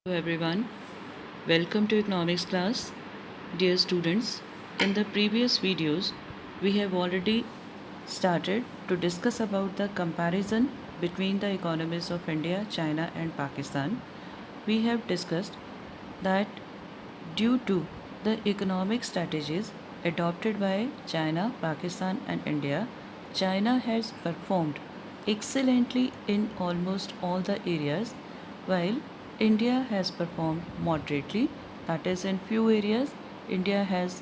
Hello everyone, welcome to economics class. Dear students, in the previous videos we have already started to discuss about the comparison between the economies of India, China and Pakistan. We have discussed that due to the economic strategies adopted by China, Pakistan and India, China has performed excellently in almost all the areas while India has performed moderately, that is, in few areas, India has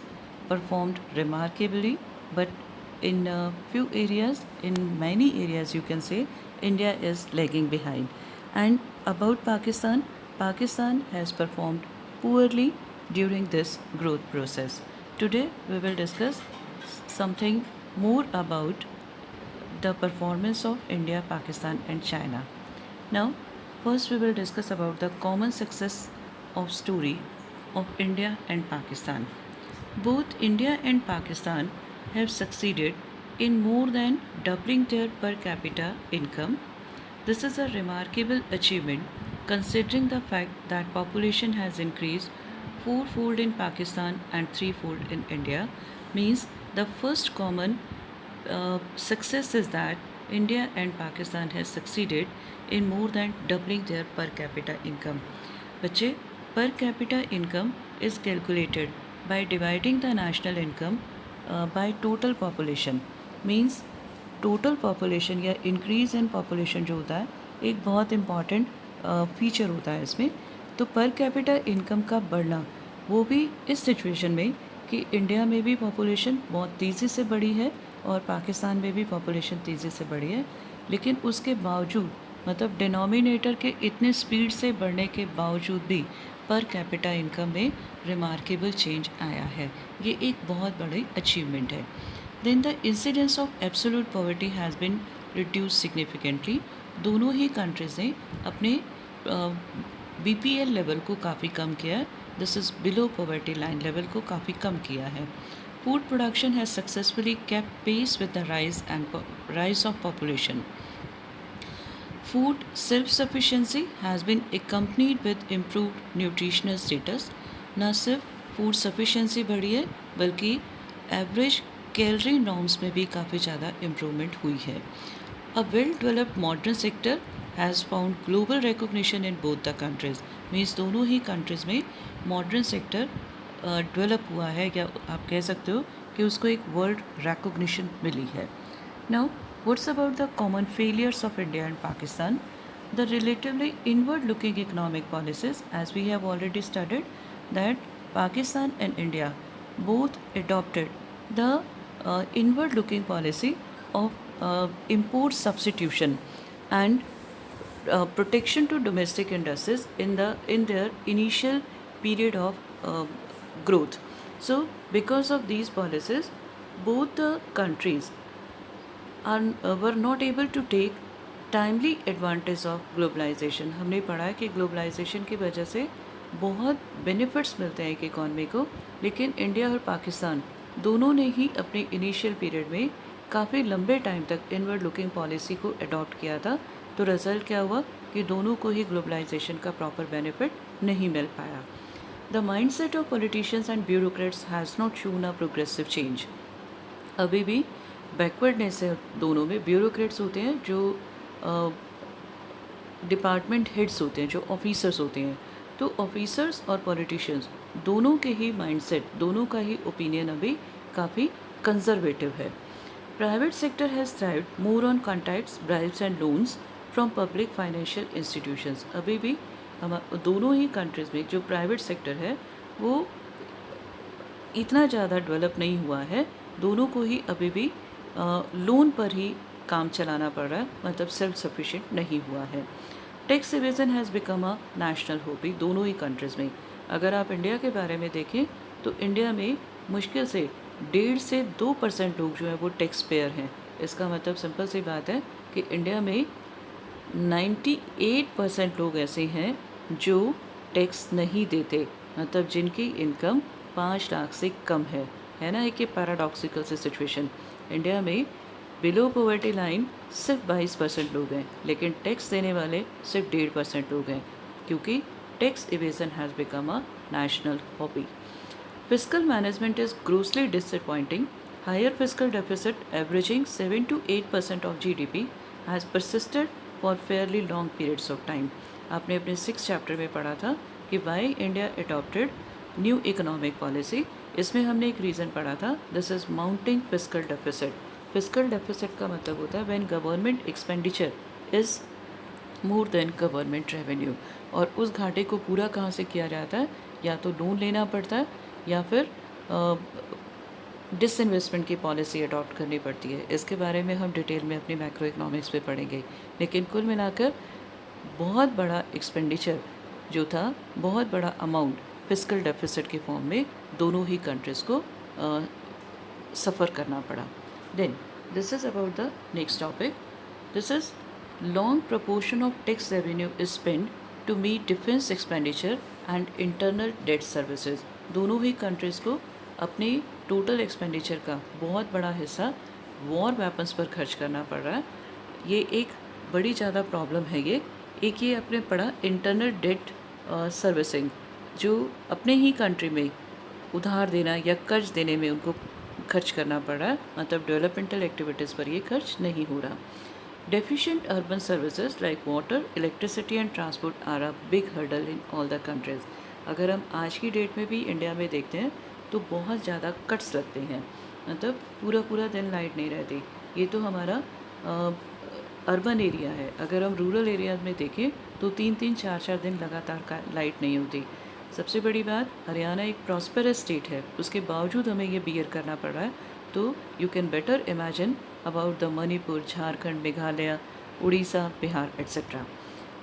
performed remarkably, but in few areas, in many areas, you can say, India is lagging behind. And about Pakistan, Pakistan has performed poorly during this growth process. Today, we will discuss something more about the performance of India, Pakistan, and China. Now, first we will discuss about the common success of story of India and Pakistan. Both India and Pakistan have succeeded in more than doubling their per capita income. This is a remarkable achievement considering the fact that population has increased fourfold in Pakistan and threefold in India. Means the first common success is that India and Pakistan has succeeded in more than doubling their per capita income. बच्चे, per capita income is calculated by dividing the national income by total population. Means total population या increase in population जो होता है एक बहुत important feature होता है इसमें. तो पर कैपिटा इनकम का बढ़ना वो भी इस सिचुएशन में कि इंडिया में भी पॉपुलेशन बहुत तेज़ी से बढ़ी है और पाकिस्तान में भी पॉपुलेशन तेज़ी से बढ़ी है, लेकिन उसके बावजूद मतलब डिनोमिनेटर के इतने स्पीड से बढ़ने के बावजूद भी पर कैपिटा इनकम में रिमार्केबल चेंज आया है. ये एक बहुत बड़ी अचीवमेंट है. Then the incidence of absolute poverty has been reduce significantly. दोनों ही कंट्रीज़ ने अपने BPL लेवल को काफ़ी कम किया है. This is below poverty line level को काफ़ी कम किया है. Food production has successfully kept pace with the rise of population. Food self-sufficiency has been accompanied with improved nutritional status. न सिर्फ फूड सफिशेंसी बढ़ी है बल्कि एवरेज कैलोरी नॉर्म्स में भी काफ़ी ज़्यादा इम्प्रूवमेंट हुई है. A well-developed modern sector has found global recognition in both the countries. Means दोनों ही कंट्रीज़ में मॉडर्न सेक्टर डेवलप हुआ है या आप कह सकते हो कि उसको एक वर्ल्ड रिकॉग्निशन मिली है. Now what's about the common failures of India and Pakistan. The relatively inward looking economic policies as we have already studied that Pakistan and India both adopted the inward looking policy of import substitution and protection to domestic industries in their initial period of growth. So because of these policies both the countries were not able to take timely advantage of globalisation. हमने पढ़ा है कि globalisation की वजह से बहुत benefits मिलते हैं एक इकॉनमी को, लेकिन इंडिया और पाकिस्तान दोनों ने ही अपने इनिशियल पीरियड में काफ़ी लंबे टाइम तक इनवर्ड लुकिंग पॉलिसी को अडॉप्ट किया था. तो रिज़ल्ट क्या हुआ कि दोनों को ही ग्लोबलाइजेशन का प्रॉपर बेनिफिट नहीं मिल पाया. The mind set of politicians and bureaucrats has not shown a progressive change. अभी भी बैकवर्डनेस है दोनों में. ब्यूरोक्रेट्स होते हैं जो डिपार्टमेंट हेड्स होते हैं, जो ऑफिसर्स होते हैं. तो ऑफिसर्स और पॉलिटिशियंस दोनों के ही माइंडसेट, दोनों का ही ओपिनियन अभी काफ़ी कंजर्वेटिव है. Private sector has thrived more on contracts, bribes and loans from public financial institutions. अभी भी हम दोनों ही कंट्रीज़ में जो प्राइवेट सेक्टर है वो इतना ज़्यादा डेवलप नहीं हुआ है. दोनों को ही अभी भी लोन पर ही काम चलाना पड़ रहा है, मतलब सेल्फ सफिशिएंट नहीं हुआ है. Tax evasion has become a national hobby दोनों ही कंट्रीज़ में. अगर आप इंडिया के बारे में देखें तो इंडिया में मुश्किल से 1.5 से 2% लोग जो हैं वो टैक्स पेयर हैं. इसका मतलब सिंपल सी बात है कि इंडिया में 98% लोग ऐसे हैं जो टैक्स नहीं देते, मतलब जिनकी इनकम 5 लाख से कम है ना. एक ये पैराडॉक्सिकल सी सिचुएशन. इंडिया में बिलो पॉवर्टी लाइन सिर्फ 22% लोग हैं, लेकिन टैक्स देने वाले सिर्फ 1.5% लोग हैं, क्योंकि tax evasion has become a national hobby. Fiscal management is grossly disappointing. Higher fiscal deficit, averaging 7 to 8% of GDP, has persisted for fairly long periods of time. आपने अपने 6th चैप्टर में पढ़ा था कि why India adopted new economic policy. इसमें हमने एक reason पढ़ा था, this is mounting fiscal deficit. Fiscal deficit का मतलब होता है when government expenditure is more than government revenue. और उस घाटे को पूरा कहाँ से किया जाता है, या तो लोन लेना पड़ता है या फिर डिसइन्वेस्टमेंट की पॉलिसी अडॉप्ट करनी पड़ती है. इसके बारे में हम डिटेल में अपनी मैक्रो इकोनॉमिक्स पे पढ़ेंगे. लेकिन कुल मिलाकर बहुत बड़ा एक्सपेंडिचर जो था, बहुत बड़ा अमाउंट फिस्कल डेफिसिट के फॉर्म में दोनों ही कंट्रीज़ को सफ़र करना पड़ा. Then this is about the next topic. This is long proportion of tax revenue is spend to meet defence expenditure and internal debt services. दोनों ही कंट्रीज़ को अपने टोटल एक्सपेंडिचर का बहुत बड़ा हिस्सा वॉर वेपन्स पर खर्च करना पड़ रहा है. ये एक बड़ी ज़्यादा प्रॉब्लम है. ये एक ये आपने पढ़ा इंटरनल डेट सर्विसिंग, जो अपने ही कंट्री में उधार देना या कर्ज देने में उनको खर्च करना पड़ रहा है, मतलब डेवलपमेंटल एक्टिविटीज़ पर ये खर्च नहीं हो रहा. Deficient urban services like water, electricity and transport are a big hurdle in all the countries. अगर हम आज की डेट में भी इंडिया में देखते हैं तो बहुत ज़्यादा कट्स लगते हैं, मतलब पूरा पूरा दिन लाइट नहीं रहती. ये तो हमारा अर्बन एरिया है. अगर हम रूरल एरियाज़ में देखें तो 3-3, 4-4 दिन लगातार लाइट नहीं होती. सबसे बड़ी बात, हरियाणा एक प्रॉस्पेरस स्टेट है, उसके बावजूद हमें ये बियर करना पड़ रहा है. तो you can better imagine about the Manipur, Jharkhand, Meghalaya, Odisha, Bihar, etc.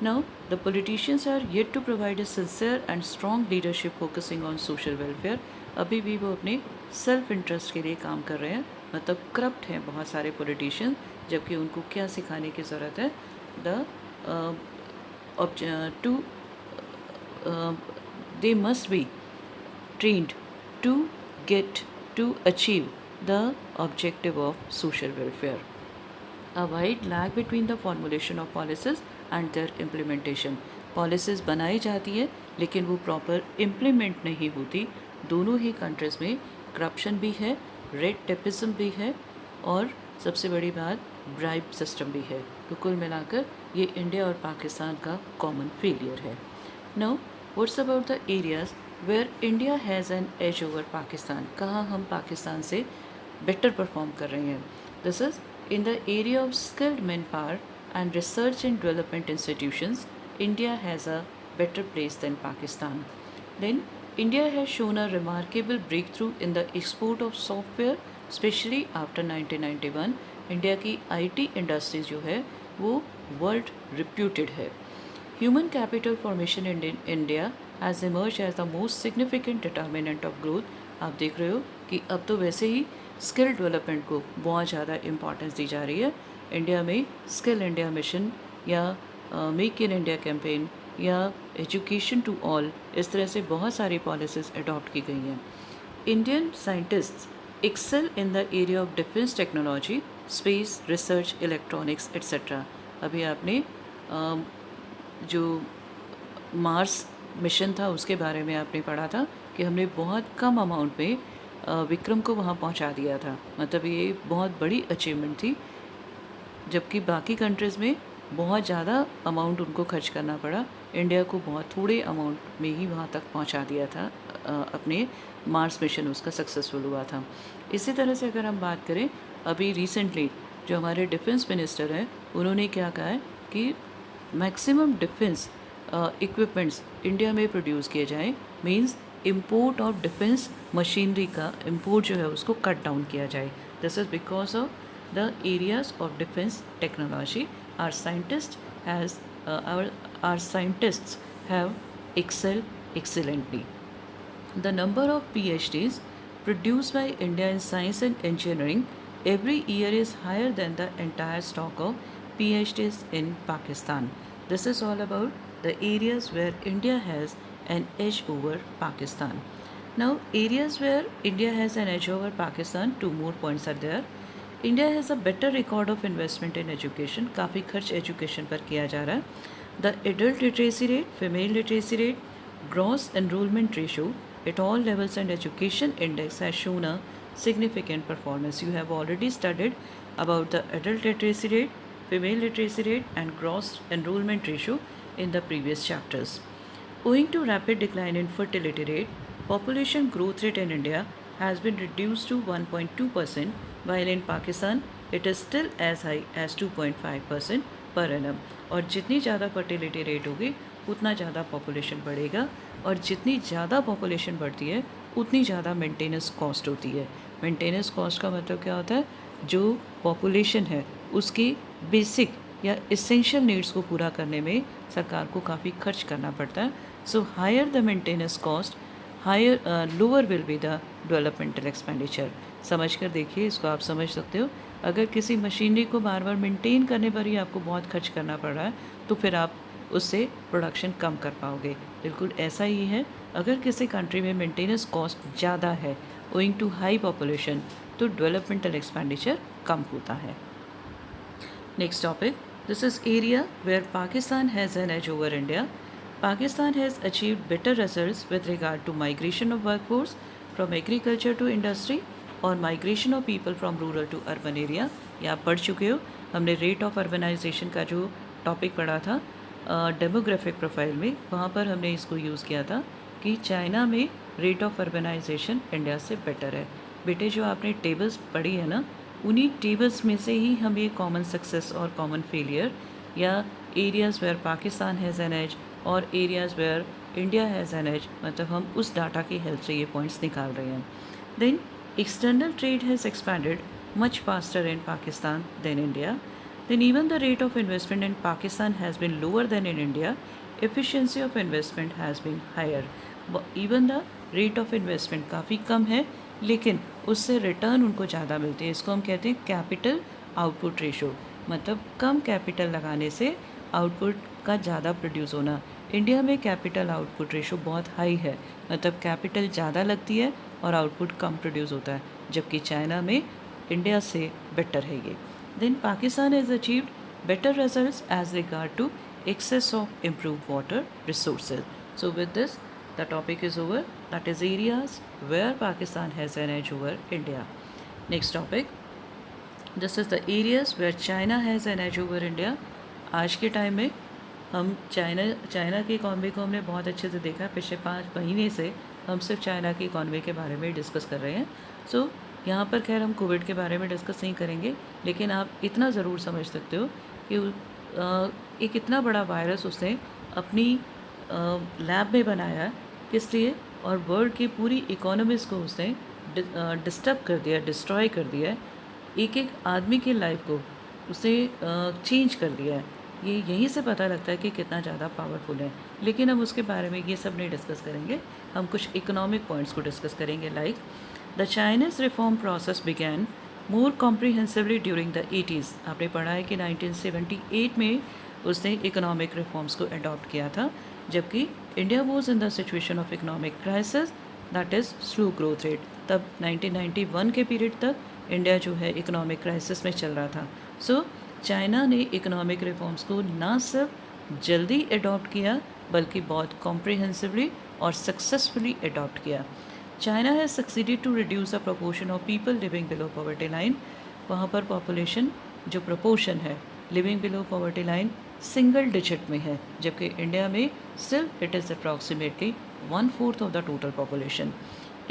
Now, the politicians are yet to provide a sincere and strong leadership focusing on social welfare. अभी भी वो अपने सेल्फ इंटरेस्ट के लिए काम कर रहे हैं, मतलब करप्ट हैं बहुत सारे पॉलिटिशियन, जबकि उनको क्या सिखाने की ज़रूरत है. They must be trained to get to achieve the objective of social welfare. A wide lag between the formulation of policies and their implementation. Policies बनाई जाती है लेकिन वो प्रॉपर इम्प्लीमेंट नहीं होती. दोनों ही कंट्रीज़ में करप्शन भी है, रेड टेपिज्म भी है, और सबसे बड़ी बात ब्राइब सिस्टम भी है. तो कुल मिलाकर ये इंडिया और पाकिस्तान का कॉमन फेलियर है. Now what's about the areas where India has an edge over Pakistan. कहाँ हम पाकिस्तान से बेटर परफॉर्म कर रहे हैं. This is in the area of skilled manpower and research and development institutions. India has a better place than Pakistan. Then India has shown a remarkable breakthrough in the export of software, especially after 1991. India की IT industries जो है वो world reputed है. Human capital formation in India has emerged as the most significant determinant of growth. आप देख रहे हो कि अब तो वैसे ही स्किल डेवलपमेंट को बहुत ज़्यादा इम्पॉर्टेंस दी जा रही है. इंडिया में स्किल इंडिया मिशन या मेक इन इंडिया कैंपेन या एजुकेशन टू ऑल, इस तरह से बहुत सारी पॉलिसीज़ अडॉप्ट की गई हैं. Indian scientists excel in the area of defence technology, space research, electronics etcetera. अभी आपने जो मार्स मिशन था उसके बारे में आपने पढ़ा था कि हमने बहुत कम अमाउंट में विक्रम को वहाँ पहुँचा दिया था. मतलब ये बहुत बड़ी अचीवमेंट थी, जबकि बाकी कंट्रीज़ में बहुत ज़्यादा अमाउंट उनको खर्च करना पड़ा. इंडिया को बहुत थोड़े अमाउंट में ही वहाँ तक पहुँचा दिया था. अपने मार्स मिशन उसका सक्सेसफुल हुआ था. इसी तरह से अगर हम बात करें, अभी रिसेंटली जो हमारे डिफेंस मिनिस्टर हैं उन्होंने क्या कहा है कि मैक्सिमम डिफेंस इक्विपमेंट्स इंडिया में प्रोड्यूस किए जाएँ. Means import of defence machinery का इंपोर्ट जो है उसको कट डाउन किया जाए. This is because of the areas of defence technology. Our scientists have excelled excellently. The number of PhDs produced by India in science and engineering every year is higher than the entire stock of PhDs in Pakistan. This is all about the areas where India has an edge over Pakistan. Now, areas where India has an edge over Pakistan, 2 more points are there. India has a better record of investment in education. काफ़ी खर्च education पर किया जा रहा है. The adult literacy rate, female literacy rate, Gross enrollment ratio at all levels and education index has shown a significant performance. You have already studied about the adult literacy rate, female literacy rate, and gross enrollment ratio in the previous chapters. Owing to rapid decline in fertility rate, population growth rate in India has been reduced to 1.2%, while in Pakistan it is still as high as 2.5% per annum. और जितनी ज़्यादा fertility rate होगी उतना ज़्यादा population बढ़ेगा, और जितनी ज़्यादा पॉपुलेशन बढ़ती है उतनी ज़्यादा मेंटेनेंस कॉस्ट होती है. मेंटेनेंस कॉस्ट का मतलब क्या होता है? जो पॉपुलेशन है उसकी बेसिक या इसेंशियल नीड्स को पूरा करने में सरकार को काफ़ी खर्च करना पड़ता है. So higher the maintenance cost, higher lower will be the developmental expenditure. समझ कर देखिए, इसको आप समझ सकते हो. अगर किसी मशीनरी को बार बार मेंटेन करने पर ही आपको बहुत खर्च करना पड़ रहा है तो फिर आप उससे प्रोडक्शन कम कर पाओगे. बिल्कुल ऐसा ही है, अगर किसी कंट्री में मेंटेनेंस कॉस्ट ज़्यादा है ओइंग टू हाई पॉपुलेशन तो डेवलपमेंटल एक्सपेंडिचर कम होता है. Next topic, this is area where Pakistan has an edge over India. Pakistan has achieved better results with regard to migration of workforce from agriculture to industry और migration of people from rural to urban area. ये आप पढ़ चुके हो. हमने rate of urbanisation का जो topic पढ़ा था डेमोग्राफिक प्रोफाइल में, वहाँ पर हमने इसको यूज़ किया था कि चाइना में रेट ऑफ अर्बनाइजेशन इंडिया से बेटर है. बेटे जो आपने टेबल्स पढ़ी है ना, उन्हीं टेबल्स में से ही हम ये कॉमन सक्सेस और कॉमन फेलियर या areas where Pakistan has an edge और areas where India has an edge, मतलब हम उस डाटा की हेल्प से ये पॉइंट्स निकाल रहे हैं. Then external trade has expanded much faster in Pakistan than India. Then even the rate of investment in Pakistan has been lower than in India. Efficiency of investment has been higher. Even the rate of investment काफ़ी कम है लेकिन उससे return उनको ज़्यादा मिलती है. इसको हम कहते हैं कैपिटल आउटपुट रेशो, मतलब कम कैपिटल लगाने से आउटपुट का ज़्यादा प्रोड्यूस होना. इंडिया में कैपिटल आउटपुट रेशो बहुत हाई है, मतलब कैपिटल ज़्यादा लगती है और आउटपुट कम प्रोड्यूस होता है, जबकि चाइना में इंडिया से बेटर है ये. Then Pakistan has achieved better results as regard to access of improve water resources. So with this the topic is over, that is areas where Pakistan has an edge over India. Next topic, this is the areas where China has an edge over India. आज के time में हम China की economy को हमने बहुत अच्छे से देखा. पिछले 5 महीने से हम सिर्फ चाइना की इकॉनमी के बारे में डिस्कस कर रहे हैं. सो यहाँ पर खैर हम कोविड के बारे में डिस्कस नहीं करेंगे, लेकिन आप इतना ज़रूर समझ सकते हो कि एक इतना बड़ा वायरस उसने अपनी लैब में बनाया, किस लिए, और वर्ल्ड की पूरी इकोनॉमीज़ को उसने डिस्टर्ब कर दिया, डिस्ट्रॉय कर दिया है. एक एक आदमी की लाइफ को उसने चेंज कर दिया है. ये यहीं से पता लगता है कि कितना ज़्यादा पावरफुल है. लेकिन हम उसके बारे में ये सब नहीं डिस्कस करेंगे, हम कुछ इकोनॉमिक पॉइंट्स को डिस्कस करेंगे. Like the Chinese reform process began more comprehensively during the 80s. आपने पढ़ा है कि 1978 में उसने इकोनॉमिक रिफॉर्म्स को अडॉप्ट किया था, जबकि India was in the situation of economic crisis, that is slow growth rate. तब 1991 के पीरियड तक इंडिया जो है इकोनॉमिक क्राइसिस में चल रहा था. सो चाइना ने इकोनॉमिक रिफॉर्म्स को ना सिर्फ जल्दी अडॉप्ट किया बल्कि बहुत कॉम्प्रिहेंसिवली और सक्सेसफुली अडॉप्ट किया. China has succeeded to reduce the proportion of people living below poverty line. वहाँ पर पॉपुलेशन जो प्रोपोर्शन है living below poverty line single digit में है, जबकि इंडिया में still it is approximately 1/4 of the total population.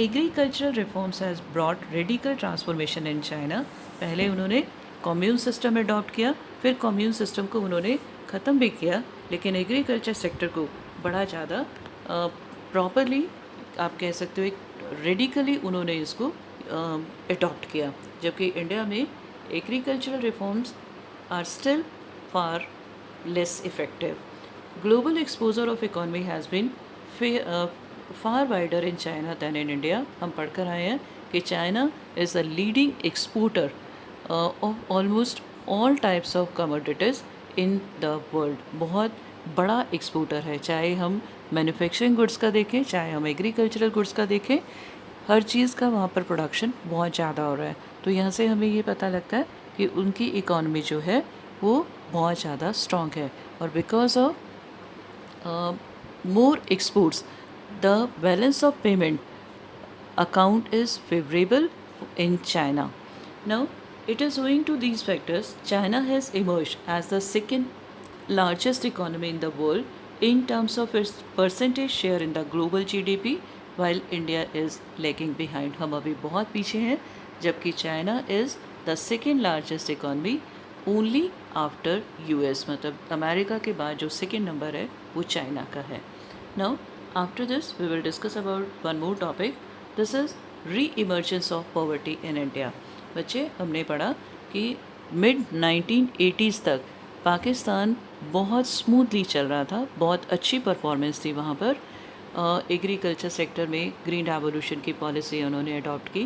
Agricultural reforms has brought radical transformation in China. पहले उन्होंने कम्यून सिस्टम अडॉप्ट किया, फिर कम्यून सिस्टम को उन्होंने ख़त्म भी किया, लेकिन एग्रीकल्चर सेक्टर को बड़ा ज़्यादा प्रॉपरली आप कह सकते हो एक रेडिकली उन्होंने इसको अडॉप्ट किया, जबकि इंडिया में agricultural reforms are still far less effective. Global exposure of economy has been far wider in China than in India. हम पढ़कर आए हैं कि China is the leading exporter of almost all types of commodities in the world. बहुत बड़ा exporter है, चाहे हम मैन्युफैक्चरिंग गुड्स का देखें, चाहे हम एग्रीकल्चरल गुड्स का देखें, हर चीज़ का वहाँ पर प्रोडक्शन बहुत ज़्यादा हो रहा है. तो यहाँ से हमें ये पता लगता है कि उनकी इकॉनमी जो है वो बहुत ज़्यादा स्ट्रॉन्ग है, और because of more exports the balance of payment account is favorable in China. Now, it is owing to these factors, China has emerged as the second largest economy in the world in terms of its percentage share in the global GDP, while India is lagging behind. हम अभी बहुत पीछे हैं, जबकि China is the second largest economy only after US. मतलब America के बाद जो सेकेंड नंबर है वो चाइना का है. Now, after this, we will discuss about one more topic. This is re-emergence of poverty in India. बच्चे, हमने पढ़ा कि मिड 1980s तक पाकिस्तान बहुत स्मूथली चल रहा था, बहुत अच्छी परफॉर्मेंस थी वहाँ पर. एग्रीकल्चर सेक्टर में ग्रीन रेवोल्यूशन की पॉलिसी उन्होंने अडॉप्ट की.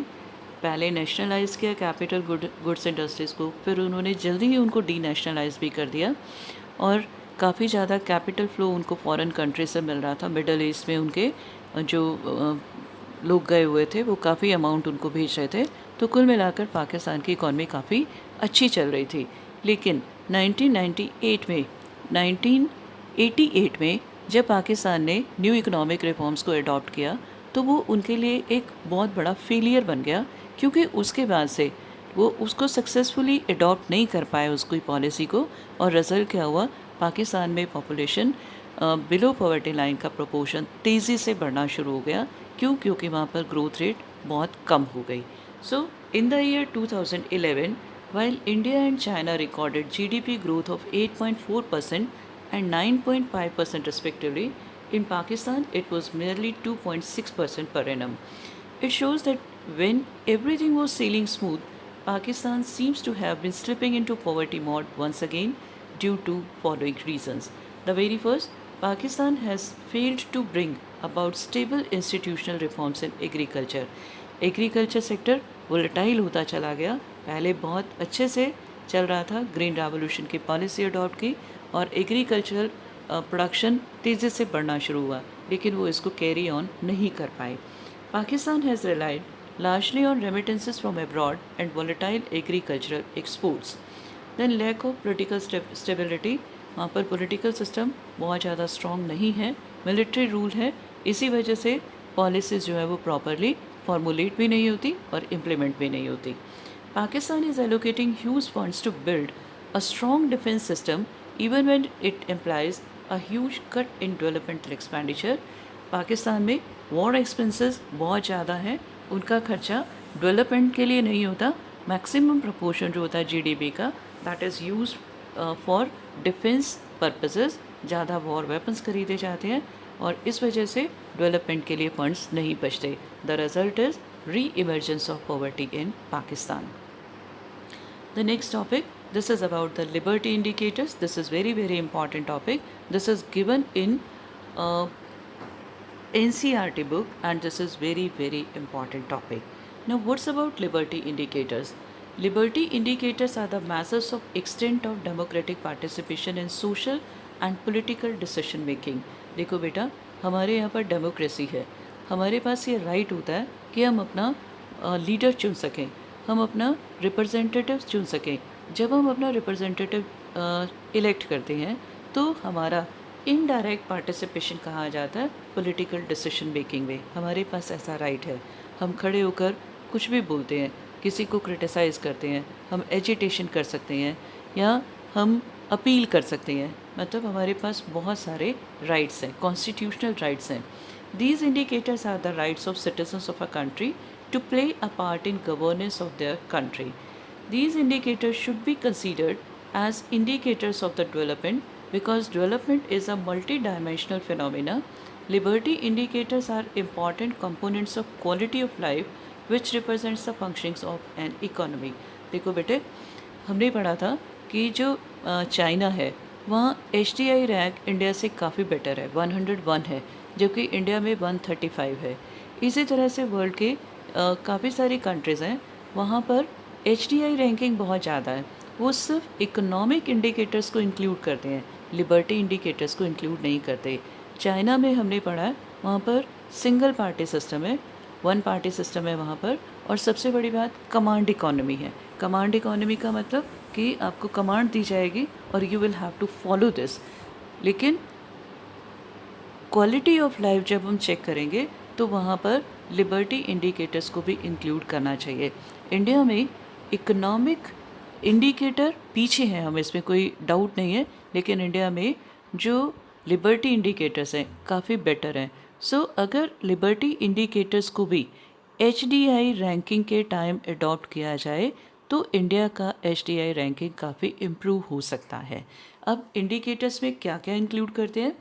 पहले नेशनलाइज़ किया कैपिटल गुड्स इंडस्ट्रीज़ को, फिर उन्होंने जल्दी ही उनको डी नेशनलाइज भी कर दिया और काफ़ी ज़्यादा कैपिटल फ्लो उनको फॉरेन कंट्री से मिल रहा था. मिडल ईस्ट में उनके जो लोग गए हुए थे वो काफ़ी अमाउंट उनको भेज रहे थे. तो कुल मिलाकर पाकिस्तान की इकॉनमी काफ़ी अच्छी चल रही थी. लेकिन 1988 में जब पाकिस्तान ने न्यू इकोनॉमिक रिफॉर्म्स को अडॉप्ट किया तो वो उनके लिए एक बहुत बड़ा फेलियर बन गया, क्योंकि उसके बाद से वो उसको सक्सेसफुली अडॉप्ट नहीं कर पाए उसकी पॉलिसी को. और रिज़ल्ट क्या हुआ, पाकिस्तान में पॉपुलेशन बिलो पॉवर्टी लाइन का प्रोपोर्शन तेज़ी से बढ़ना शुरू हो गया. क्योंकि वहाँ पर ग्रोथ रेट बहुत कम हो गई. So in the year 2011, while India and China recorded GDP growth of 8.4% and 9.5% respectively, in Pakistan it was merely 2.6% per annum. It shows that when everything was sailing smooth, Pakistan seems to have been slipping into poverty mode once again due to following reasons. The very first, Pakistan has failed to bring about stable institutional reforms in agriculture. Agriculture sector volatile होता चला गया. पहले बहुत अच्छे से चल रहा था, ग्रीन रेवोल्यूशन की पॉलिसी अडॉप्ट की और एग्रीकल्चरल प्रोडक्शन तेज़ी से बढ़ना शुरू हुआ, लेकिन वो इसको कैरी ऑन नहीं कर पाए. Pakistan has relied largely on remittances from abroad and volatile agricultural exports. Then lack of political stability. वहाँ पर पॉलिटिकल सिस्टम बहुत ज़्यादा स्ट्रॉन्ग नहीं है, मिलिट्री रूल है. इसी वजह से पॉलिसीज़ जो है वो प्रॉपरली फॉर्मुलेट भी नहीं होती और इम्प्लीमेंट भी नहीं होती. Pakistan is allocating huge funds to build a strong defence system even when it implies a huge cut in developmental expenditure. Pakistan में वॉर एक्सपेंसेस बहुत ज़्यादा हैं, उनका खर्चा डेवलपमेंट के लिए नहीं होता. मैक्सिमम प्रपोर्शन जो होता है जीडीपी का, that is use for defence purposes. ज़्यादा वॉर वेपन्स खरीदे जाते हैं और इस वजह से डेवलपमेंट के लिए फंड्स नहीं बचते. द रिजल्ट इज़ री emergence of poverty in Pakistan. The next topic, this is about the liberty indicators. This is very important topic. This is given in NCERT book and this is very important topic. Now what's about liberty indicators? Liberty indicators are the measures of extent of democratic participation in social and political decision making. देखो बेटा, हमारे यहाँ पर democracy है, हमारे पास ये right होता है कि हम अपना लीडर चुन सकें, हम अपना रिप्रेजेंटेटिव चुन सकें. जब हम अपना रिप्रेजेंटेटिव इलेक्ट करते हैं तो हमारा इनडायरेक्ट पार्टिसिपेशन कहा जाता है पॉलिटिकल डिसीजन मेकिंग में. हमारे पास ऐसा राइट है, हम खड़े होकर कुछ भी बोलते हैं, किसी को क्रिटिसाइज़ करते हैं, हम एजिटेशन कर सकते हैं या हम अपील कर सकते हैं. मतलब हमारे पास बहुत सारे राइट्स हैं, कॉन्स्टिट्यूशनल राइट्स हैं. These indicators are the rights of citizens of a country to play a part in governance of their country. These indicators should be considered as indicators of the development because development is a multi-dimensional phenomena. Liberty indicators are important components of quality of life which represents the functionings of an economy. देखो बेटे, हमने पढ़ा था कि जो China है वहाँ HDI rank India से काफ़ी बेटर है, 101 है, जबकि इंडिया में 135 है. इसी तरह से वर्ल्ड के काफ़ी सारी कंट्रीज़ हैं, वहाँ पर HDI रैंकिंग बहुत ज़्यादा है. वो सिर्फ इकोनॉमिक इंडिकेटर्स को इंक्लूड करते हैं, लिबर्टी इंडिकेटर्स को इंक्लूड नहीं करते. चाइना में हमने पढ़ा है वहाँ पर सिंगल पार्टी सिस्टम है, वन पार्टी सिस्टम है वहाँ पर. और सबसे बड़ी बात कमांड इकोनॉमी है. कमांड इकोनॉमी का मतलब कि आपको कमांड दी जाएगी और you will have to follow this. लेकिन क्वालिटी ऑफ लाइफ जब हम चेक करेंगे तो वहाँ पर लिबर्टी इंडिकेटर्स को भी इंक्लूड करना चाहिए। इंडिया में इकोनॉमिक इंडिकेटर पीछे हैं, हम इसमें कोई डाउट नहीं है, लेकिन इंडिया में जो लिबर्टी इंडिकेटर्स हैं काफ़ी बेटर हैं। सो अगर लिबर्टी इंडिकेटर्स को भी HDI रैंकिंग के टाइम अडॉप्ट किया जाए तो इंडिया का HDI रैंकिंग काफ़ी इम्प्रूव हो सकता है। अब इंडिकेटर्स में क्या क्या इंक्लूड करते हैं?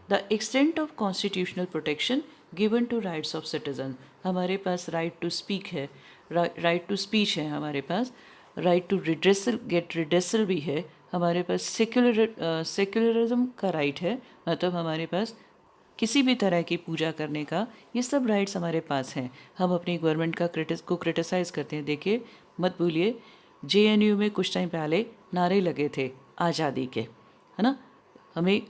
The extent of constitutional protection given to rights of citizen, हमारे पास राइट टू स्पीक है, राइट टू स्पीच है, हमारे पास right to redressal get redressal भी है, हमारे पास सेक्युलरिज्म का राइट है, मतलब हमारे पास किसी भी तरह की पूजा करने का, ये सब राइट्स हमारे पास हैं। हम अपनी गवर्नमेंट का क्रिटिसाइज़ करते हैं। देखिए, मत भूलिए JNU में कुछ टाइम पहले नारे लगे थे आज़ादी के, है ना, हमें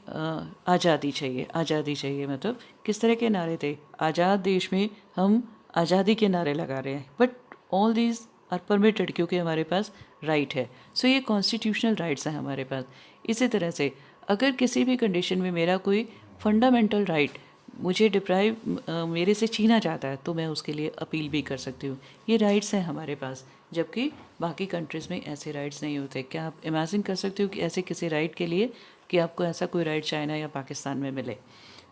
आज़ादी चाहिए, आज़ादी चाहिए, मतलब किस तरह के नारे थे? आज़ाद देश में हम आज़ादी के नारे लगा रहे हैं, but all these are permitted क्योंकि हमारे पास राइट है। सो ये कॉन्स्टिट्यूशनल राइट्स हैं हमारे पास। इसी तरह से अगर किसी भी कंडीशन में मेरा कोई फंडामेंटल राइट मुझे डिप्राइव मेरे से छीना जाता है तो मैं उसके लिए अपील भी कर सकती हूँ। ये राइट्स हैं हमारे पास, जबकि बाकी कंट्रीज़ में ऐसे राइट्स नहीं होते। क्या आप इमेजिन कर सकते हो कि ऐसे किसी राइट के लिए कि आपको ऐसा कोई राइट चाइना या पाकिस्तान में मिले?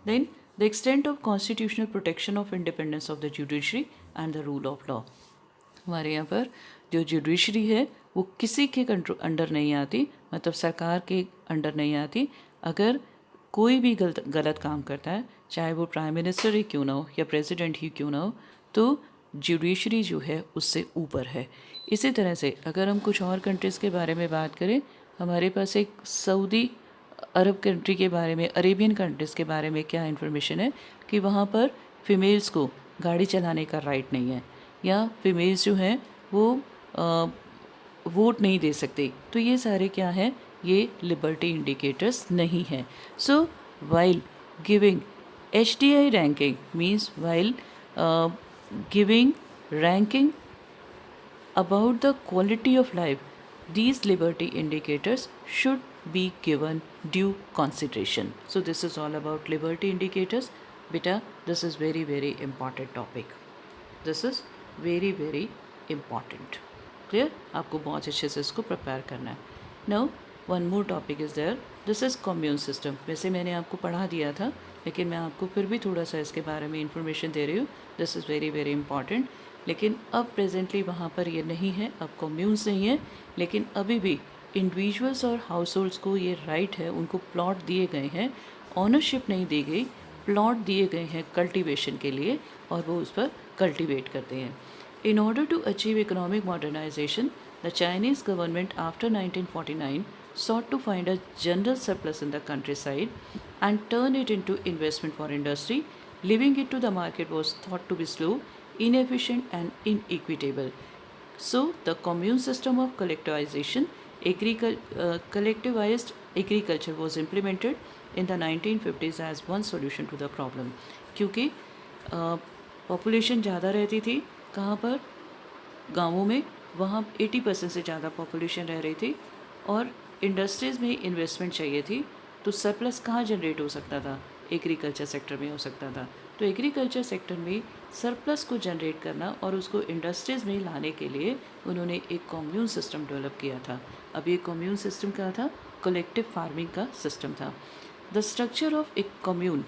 Then the extent of constitutional protection of independence of the judiciary and the rule of law, हमारे यहाँ पर जो जुडिशरी है वो किसी के अंडर नहीं आती, मतलब सरकार के अंडर नहीं आती। अगर कोई भी गलत काम करता है, चाहे वो प्राइम मिनिस्टर ही क्यों ना हो या प्रेसिडेंट ही क्यों ना हो, तो जुडिशरी जो है उससे ऊपर है। इसी तरह से अगर हम कुछ और कंट्रीज़ के बारे में बात करें, हमारे पास एक सऊदी अरब कंट्री के बारे में, अरेबियन कंट्रीज़ के बारे में क्या इन्फॉर्मेशन है कि वहाँ पर फीमेल्स को गाड़ी चलाने का राइट नहीं है, या फीमेल्स जो हैं वो वोट नहीं दे सकते। तो ये सारे क्या हैं? ये लिबर्टी इंडिकेटर्स नहीं हैं। So while giving HDI ranking means while giving ranking about the quality of life, these liberty indicators should be given due consideration. So this is all about liberty indicators. Beta, this is very very important topic. This is very very important. Clear? आपको बहुत अच्छे से इसको prepare करना है. Now one more topic is there. This is commune system. वैसे मैंने आपको पढ़ा दिया था, लेकिन मैं आपको फिर भी थोड़ा सा इसके बारे में इंफॉर्मेशन दे रही हूँ. This is very very important. लेकिन अब प्रेजेंटली वहाँ पर ये नहीं है, अब कम्यून्स नहीं है, लेकिन अभी भी इंडिविजुअल्स और हाउस होल्ड्स को ये राइट है, उनको प्लॉट दिए गए हैं, ऑनरशिप नहीं दी गई, प्लॉट दिए गए हैं कल्टीवेशन के लिए और वो उस पर कल्टीवेट करते हैं. In order to achieve economic modernisation, the Chinese government after 1949 sought to find a general surplus in the countryside and turn it into investment for industry. Leaving it to the market was thought to be slow, inefficient and inequitable. So the commune system of collectivized agriculture was implemented in the 1950s as one solution to the problem. क्योंकि population ज़्यादा रहती थी, कहाँ पर? गाँवों में. वहाँ 80% से ज़्यादा पॉपुलेशन रह रही थी और इंडस्ट्रीज़ में इन्वेस्टमेंट चाहिए थी. तो सरप्लस कहाँ जनरेट हो सकता था? एग्रीकल्चर सेक्टर में हो सकता था. तो एग्रीकल्चर सेक्टर में सरप्लस को जनरेट करना और उसको इंडस्ट्रीज़ में लाने के लिए उन्होंने एक कम्यून सिस्टम डेवलप किया था. अब ये कम्यून सिस्टम क्या था? कलेक्टिव फार्मिंग का सिस्टम था. द स्ट्रक्चर ऑफ एक कम्यून,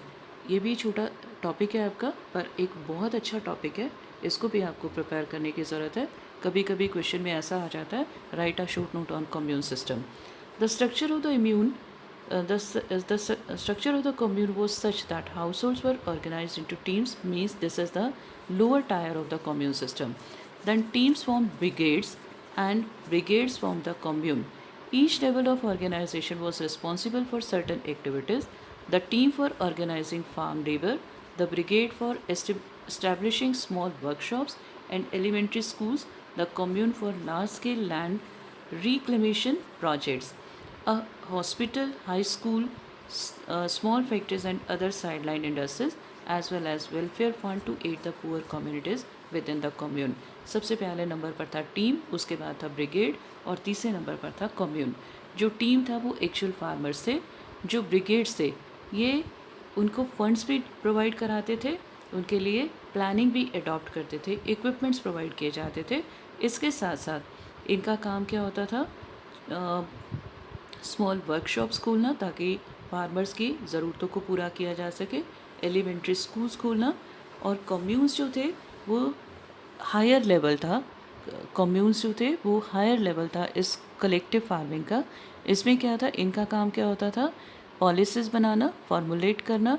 ये भी छोटा टॉपिक है आपका, पर एक बहुत अच्छा टॉपिक है, इसको भी आपको प्रिपेयर करने की ज़रूरत है. कभी कभी क्वेश्चन में ऐसा आ जाता है, right a short note on commune system. The structure of the structure of the commune was such that households were organized into teams. Means this is the lower tier of the commune system. Then teams formed brigades, and brigades formed the commune. Each level of organization was responsible for certain activities. The team for organizing farm labor, the brigade for establishing small workshops and elementary schools, the commune for large-scale land reclamation projects, a hospital, high school, small factories and other sideline industries, as well as welfare fund to aid the poor communities within the commune. सबसे पहले number पर था team, उसके बाद था brigade और तीसरे number पर था कम्यून. जो टीम था वो एक्चुअल फार्मर्स थे, जो ब्रिगेड्स थे ये उनको फंड्स भी प्रोवाइड कराते थे, उनके लिए प्लानिंग भी अडॉप्ट करते थे, इक्विपमेंट्स प्रोवाइड किए जाते थे। इसके साथ साथ इनका काम क्या होता था, स्मॉल वर्कशॉप्स खोलना ताकि फार्मर्स की ज़रूरतों को पूरा किया जा सके, एलिमेंट्री स्कूल्स खोलना, और कम्यून्स जो थे वो हायर लेवल था, कम्यून्स जो थे वो हायर लेवल था इस कलेक्टिव फार्मिंग का। इसमें क्या था, इनका काम क्या होता था, पॉलिसीज़ बनाना, फॉर्मुलेट करना,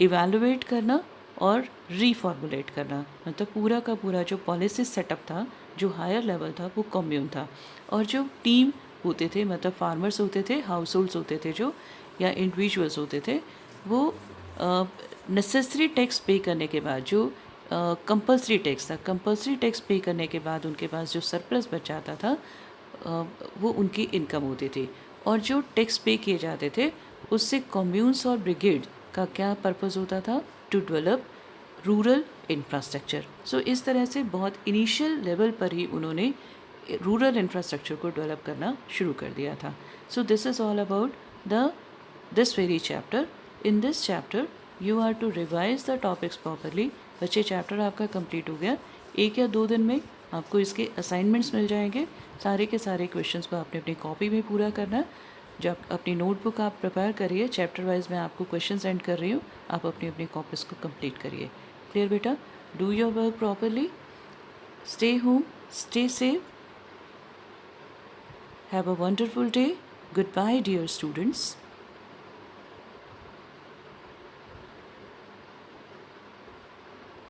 इवैल्यूएट करना और रीफॉर्मुलेट करना। मतलब पूरा का पूरा जो पॉलिसी सेटअप था, जो हायर लेवल था, वो कम्यून था। और जो टीम होते थे, मतलब फार्मर्स होते थे, हाउस होल्ड्स होते थे जो, या इंडिविजुअल्स होते थे, वो नेसेसरी टैक्स पे करने के बाद, जो कंपलसरी टैक्स था, कंपलसरी टैक्स पे करने के बाद उनके पास जो सरप्लस बच जाता था, वो उनकी इनकम होती थी। और जो टैक्स पे किए जाते थे उससे कम्यून्स और ब्रिगेड का क्या पर्पज़ होता था, टू डेवलप रूरल इंफ्रास्ट्रक्चर। सो इस तरह से बहुत इनिशियल लेवल पर ही उन्होंने रूरल इंफ्रास्ट्रक्चर को डेवलप करना शुरू कर दिया था। So this is all about the this very chapter. In this chapter you are to revise the topics properly. बच्चे, चैप्टर आपका कंप्लीट हो गया। 1 या 2 दिन में आपको इसके असाइनमेंट्स मिल जाएंगे। सारे के सारे क्वेश्चंस को आपने अपनी कॉपी में पूरा करना है। जब अपनी नोटबुक आप प्रिपेयर करिए, चैप्टर वाइज मैं आपको क्वेश्चन सेंड कर रही हूँ, आप अपनी अपनी कॉपीज़ को कंप्लीट करिए। क्लियर बेटा? Do your work properly, stay home, stay safe, have a wonderful day, good bye dear students.